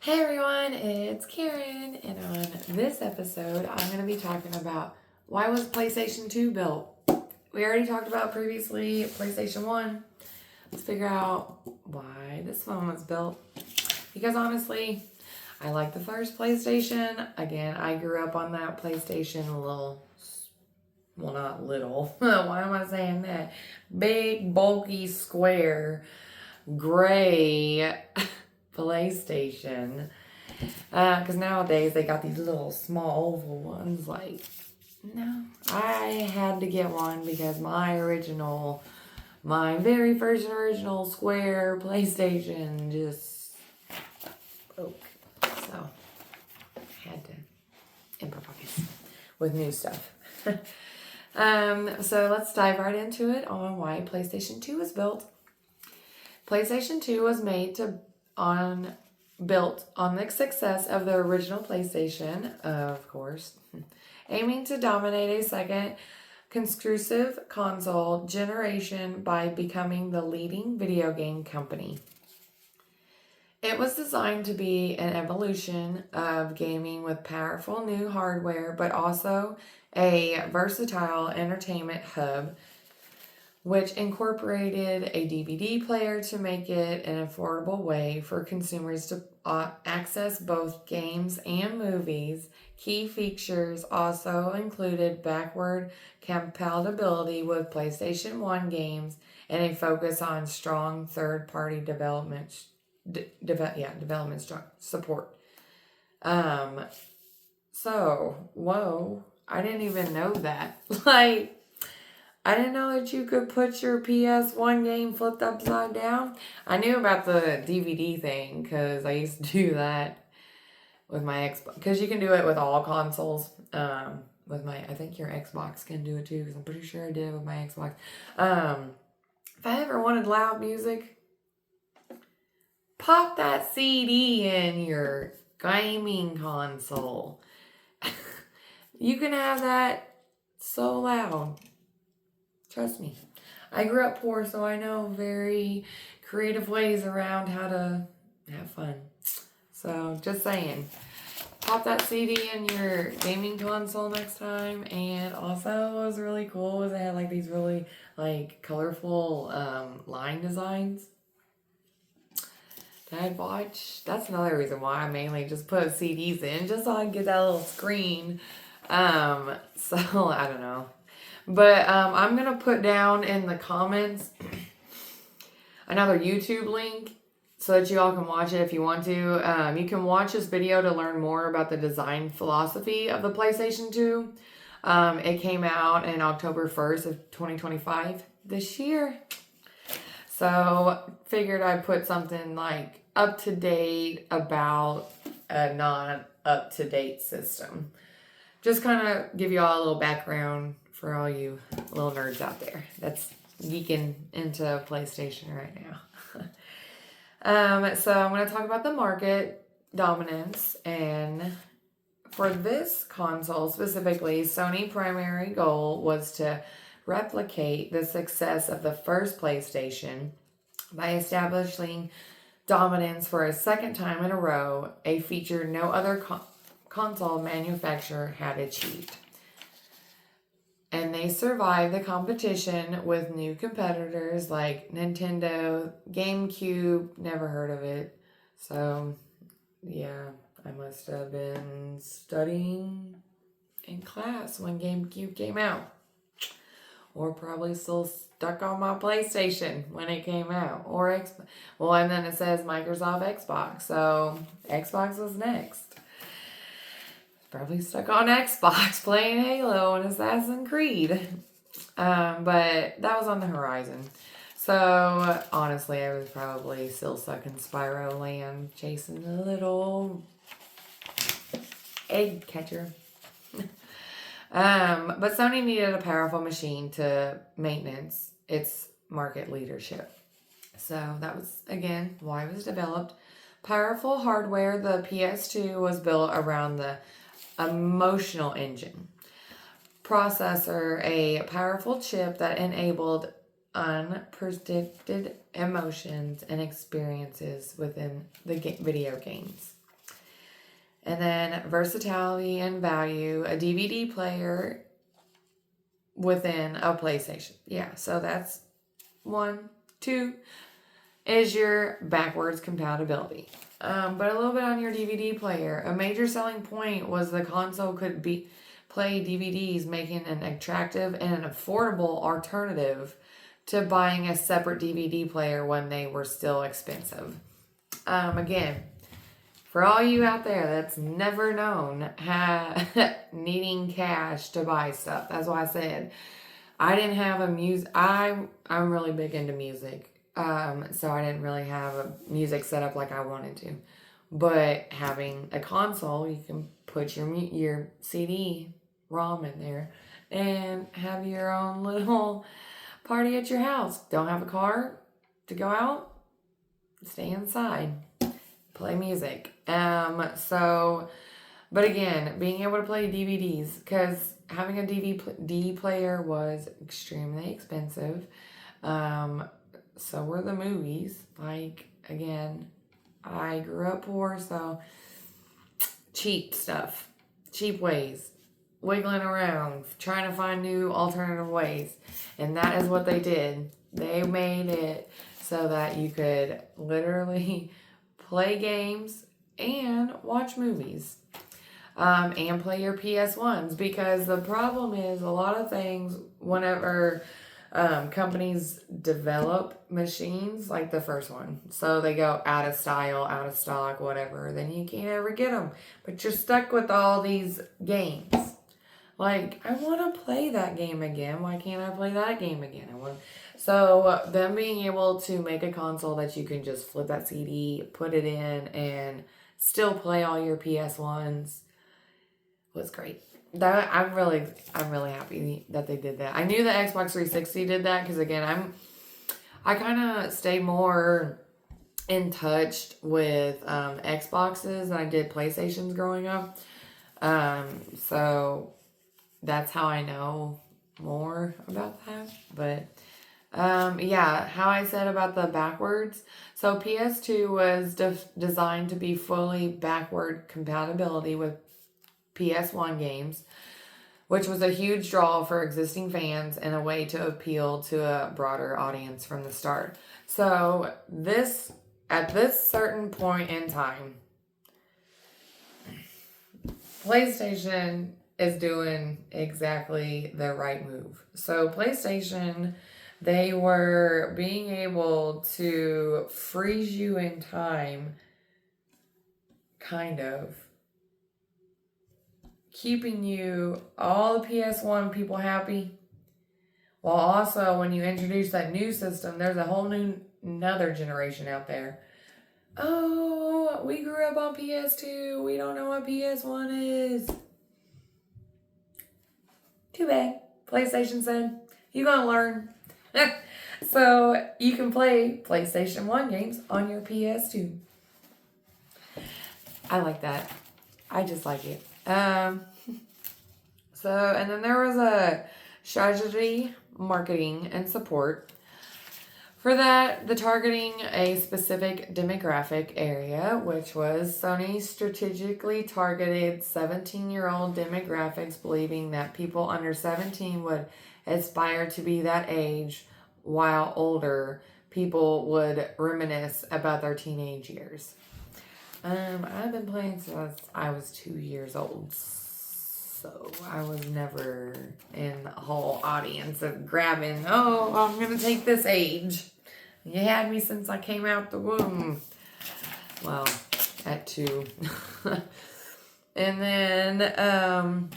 Hey everyone, it's Karen, and on this episode, I'm going to be talking about why was PlayStation 2 built? We already talked about previously PlayStation 1. Let's figure out why this one was built. Because honestly, I like the first PlayStation. Again, I grew up on that PlayStation not little. Why am I saying that? Big, bulky, square, gray PlayStation. Because nowadays they got these little small oval ones. No, I had to get one because my very first original square PlayStation just broke. So I had to improvise with new stuff. So let's dive right into it on why PlayStation 2 was built. PlayStation 2 was built on the success of the original PlayStation, of course, aiming to dominate a second consecutive console generation by becoming the leading video game company. It was designed to be an evolution of gaming with powerful new hardware, but also a versatile entertainment hub which incorporated a DVD player to make it an affordable way for consumers to access both games and movies. Key features also included backward compatibility with PlayStation 1 games and a focus on strong third-party development support. Whoa, I didn't even know that. I didn't know that you could put your PS1 game flipped upside down. I knew about the DVD thing because I used to do that with my Xbox. Because you can do it with all consoles. I think your Xbox can do it too because I'm pretty sure I did with my Xbox. If I ever wanted loud music, pop that CD in your gaming console. You can have that so loud. Trust me. I grew up poor, so I know very creative ways around how to have fun. So, just saying. Pop that CD in your gaming console next time. And also, what was really cool was they had these really colorful line designs that I'd watch. That's another reason why I mainly just put CDs in, just so I can get that little screen. So, I don't know. But I'm going to put down in the comments another YouTube link so that you all can watch it if you want to. You can watch this video to learn more about the design philosophy of the PlayStation 2. It came out in October 1st of 2025 this year. So figured I'd put something up to date about a non-up-to-date system. Just kind of give you all a little background for all you little nerds out there that's geeking into PlayStation right now. So I'm going to talk about the market dominance. And for this console specifically, Sony's primary goal was to replicate the success of the first PlayStation by establishing dominance for a second time in a row, a feature no other console manufacturer had achieved. And they survived the competition with new competitors like Nintendo, GameCube, never heard of it. So, yeah, I must have been studying in class when GameCube came out. Or probably still stuck on my PlayStation when it came out. Or Xbox. Well, and then it says Microsoft Xbox. So, Xbox was next. Probably stuck on Xbox playing Halo and Assassin's Creed. But that was on the horizon. So, honestly, I was probably still stuck in Spyro Land chasing the little egg catcher. But Sony needed a powerful machine to maintenance its market leadership. So that was, again, why it was developed. Powerful hardware, the PS2 was built around the emotional engine. Processor, a powerful chip that enabled unpredicted emotions and experiences within the video games. And then versatility and value, a DVD player within a PlayStation. Yeah, so that's 1. 2 is your backwards compatibility. But a little bit on your DVD player. A major selling point was the console could play DVDs, making an attractive and an affordable alternative to buying a separate DVD player when they were still expensive. Again, for all you out there that's never known needing cash to buy stuff, that's why I said I didn't have a music. I'm really big into music, so I didn't really have a music set up like I wanted to. But having a console, you can put your CD-ROM in there and have your own little party at your house. Don't have a car to go out? Stay inside. Play music. But again, being able to play DVDs, because having a DVD player was extremely expensive. So were the movies. Like, again, I grew up poor, so cheap stuff, cheap ways, wiggling around, trying to find new alternative ways. And that is what they did. They made it so that you could literally play games and watch movies. And play your PS1s, because the problem is a lot of things whenever companies develop machines, like the first one, so they go out of style, out of stock, whatever, then you can't ever get them, but you're stuck with all these games. Like, I want to play that game again. Why can't I play that game again? So them being able to make a console that you can just flip that CD, put it in, and still play all your PS1s was great. I'm really happy that they did that. I knew the Xbox 360 did that because, again, I kind of stayed more in touch with Xboxes than I did PlayStations growing up. So that's how I know more about that. But yeah, how I said about the backwards. So PS2 was designed to be fully backward compatibility with PS1 games, which was a huge draw for existing fans and a way to appeal to a broader audience from the start. So at this certain point in time, PlayStation is doing exactly the right move. So PlayStation, they were being able to freeze you in time, kind of, keeping all the PS1 people happy, while also when you introduce that new system, there's a whole another generation out there. Oh, we grew up on PS2. We don't know what PS1 is. Too bad. PlayStation said, you're gonna learn. So you can play PlayStation 1 games on your PS2. I like that. I just like it. And then there was a strategy, marketing, and support. For that, the targeting a specific demographic area, which was Sony strategically targeted 17-year-old demographics, believing that people under 17 would aspire to be that age, while older people would reminisce about their teenage years. I've been playing since I was 2 years old, so I was never in the whole audience of grabbing, oh, I'm going to take this age. You had me since I came out the womb. Well, at 2. And then,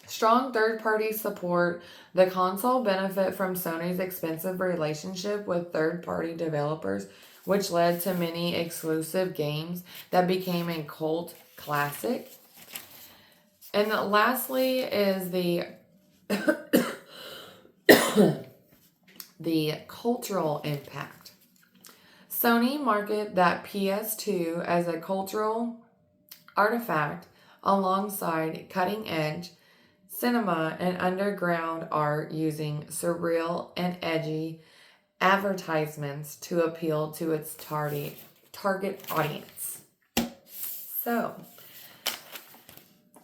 strong third-party support. The console benefit from Sony's expensive relationship with third-party developers, which led to many exclusive games that became a cult classic. And lastly is the the cultural impact. Sony marketed that PS2 as a cultural artifact alongside cutting-edge cinema and underground art, using surreal and edgy advertisements to appeal to its target audience. So,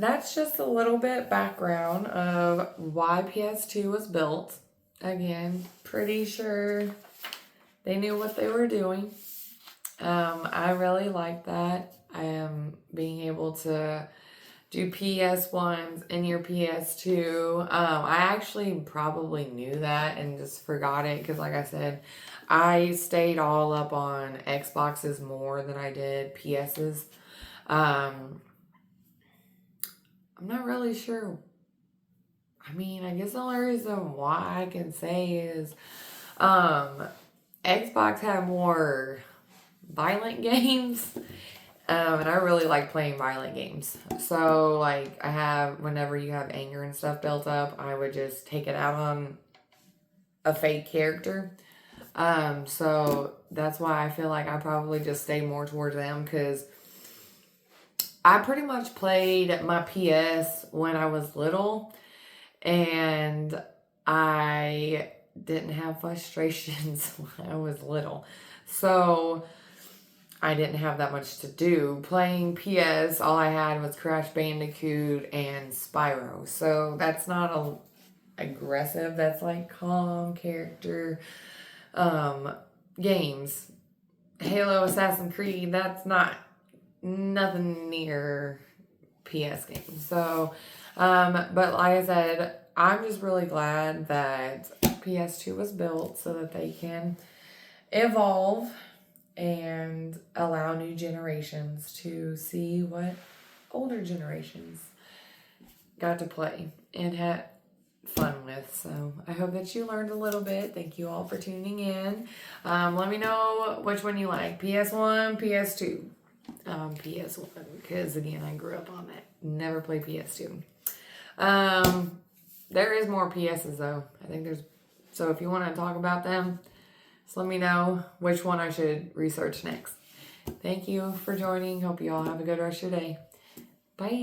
that's just a little bit background of why PS2 was built. Again, pretty sure they knew what they were doing. I really like that. Being able to do PS1s in your PS2. I actually probably knew that and just forgot it because, like I said, I stayed all up on Xboxes more than I did PSs. I'm not really sure. I mean, I guess the only reason why I can say is Xbox had more violent games. And I really like playing violent games. So, like, whenever you have anger and stuff built up, I would just take it out on a fake character. So that's why I feel like I probably just stay more towards them because I pretty much played my PS when I was little and I didn't have frustrations when I was little. So I didn't have that much to do. Playing PS, all I had was Crash Bandicoot and Spyro. So that's not aggressive. That's like calm character games. Halo, Assassin's Creed, that's nothing near PS games. So, but like I said, I'm just really glad that PS2 was built so that they can evolve and allow new generations to see what older generations got to play and had fun with. So I hope that you learned a little bit. Thank you all for tuning in. Let me know which one you like, PS1, PS2. PS1, because again, I grew up on that. Never played PS2. There is more PSs though. So if you want to talk about them, just let me know which one I should research next. Thank you for joining. Hope you all have a good rest of your day. Bye.